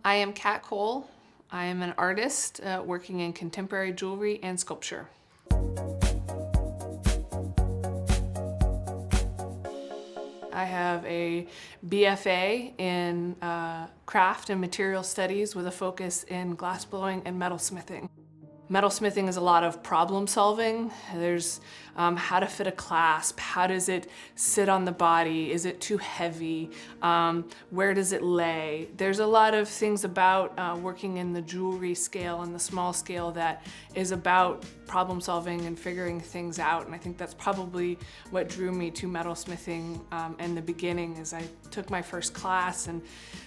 I am Kat Cole. I am an artist working in contemporary jewelry and sculpture. I have a BFA in craft and material studies with a focus in glassblowing and metalsmithing. Metalsmithing is a lot of problem solving. There's how to fit a clasp, how does it sit on the body, is it too heavy, where does it lay? There's a lot of things about working in the jewelry scale and the small scale that is about problem solving and figuring things out, and I think that's probably what drew me to metalsmithing in the beginning. Is I took my first class and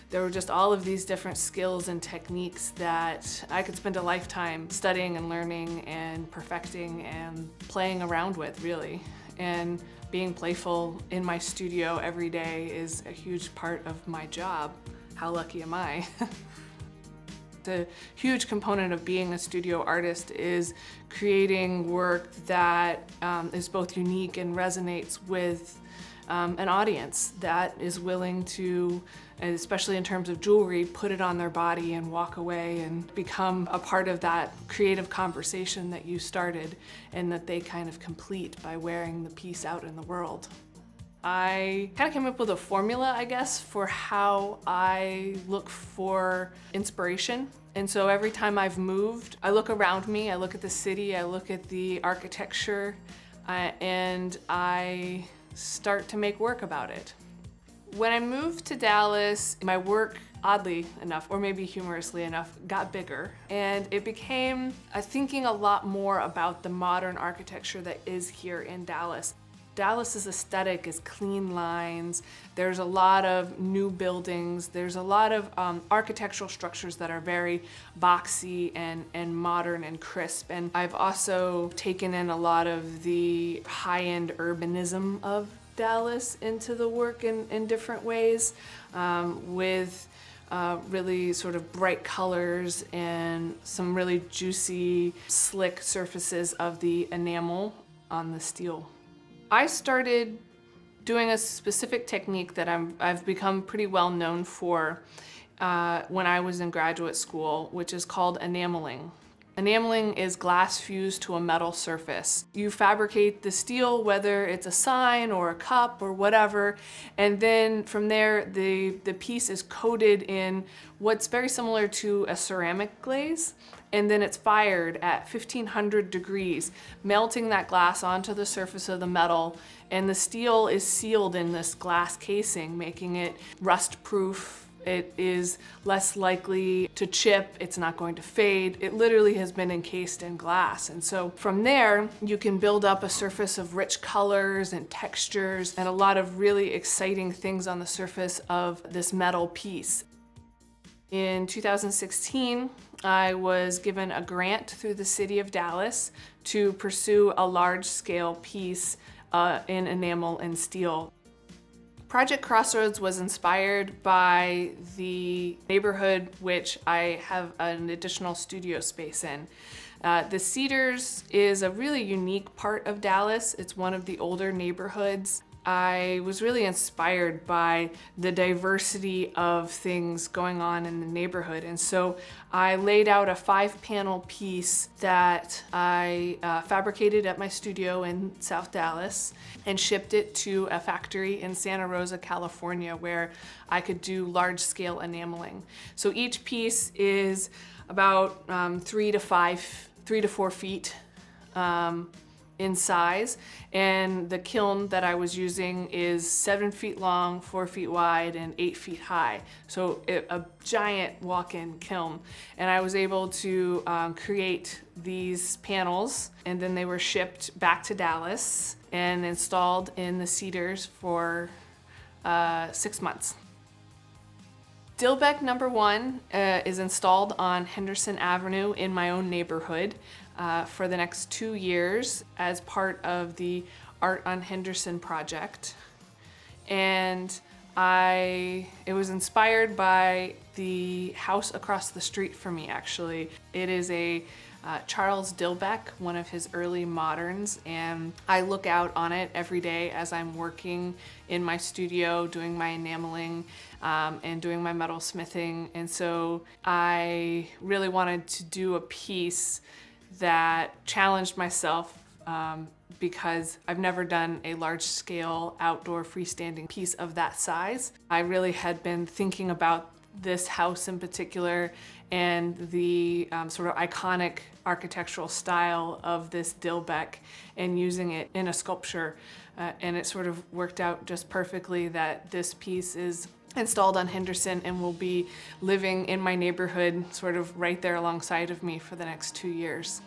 there were just all of these different skills and techniques that I could spend a lifetime studying and learning and perfecting and playing around with, really. And being playful in my studio every day is a huge part of my job. How lucky am I? The huge component of being a studio artist is creating work that is both unique and resonates with an audience that is willing to, especially in terms of jewelry, put it on their body and walk away and become a part of that creative conversation that you started and that they kind of complete by wearing the piece out in the world. I kind of came up with a formula, I guess, for how I look for inspiration. And so every time I've moved, I look around me, I look at the city, I look at the architecture, and I start to make work about it. When I moved to Dallas, my work, oddly enough, or maybe humorously enough, got bigger. And it became thinking a lot more about the modern architecture that is here in Dallas. Dallas's aesthetic is clean lines. There's a lot of new buildings. There's a lot of architectural structures that are very boxy and modern and crisp. And I've also taken in a lot of the high-end urbanism of Dallas into the work in different ways, with really sort of bright colors and some really juicy, slick surfaces of the enamel on the steel. I started doing a specific technique that I've become pretty well known for when I was in graduate school, which is called enameling. Enameling is glass fused to a metal surface. You fabricate the steel, whether it's a sign or a cup or whatever, and then from there the piece is coated in what's very similar to a ceramic glaze, and then it's fired at 1500 degrees, melting that glass onto the surface of the metal, and the steel is sealed in this glass casing, making it rust-proof. It is less likely to chip, it's not going to fade. It literally has been encased in glass. And so from there, you can build up a surface of rich colors and textures and a lot of really exciting things on the surface of this metal piece. In 2016, I was given a grant through the city of Dallas to pursue a large-scale piece in enamel and steel. Project Crossroads was inspired by the neighborhood which I have an additional studio space in. The Cedars is a really unique part of Dallas. It's one of the older neighborhoods. I was really inspired by the diversity of things going on in the neighborhood, and so I laid out a 5-panel piece that I fabricated at my studio in South Dallas and shipped it to a factory in Santa Rosa, California, where I could do large-scale enameling. So each piece is about 3 to 4 feet in size, and the kiln that I was using is 7 feet long, 4 feet wide, and 8 feet high. So a giant walk-in kiln. And I was able to create these panels, and then they were shipped back to Dallas and installed in the Cedars for 6 months. Dilbeck Number 1 is installed on Henderson Avenue in my own neighborhood for the next 2 years as part of the Art on Henderson project. And it was inspired by the house across the street from me, actually. It is a Charles Dilbeck, one of his early moderns, and I look out on it every day as I'm working in my studio doing my enameling and doing my metal smithing. And so I really wanted to do a piece that challenged myself because I've never done a large-scale outdoor freestanding piece of that size. I really had been thinking about this house in particular and the sort of iconic architectural style of this Dilbeck and using it in a sculpture. And it sort of worked out just perfectly that this piece is installed on Henderson and will be living in my neighborhood sort of right there alongside of me for the next 2 years.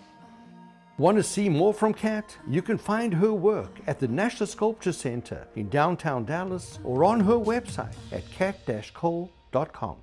Want to see more from Kat? You can find her work at the National Sculpture Center in downtown Dallas or on her website at kat-cole.com.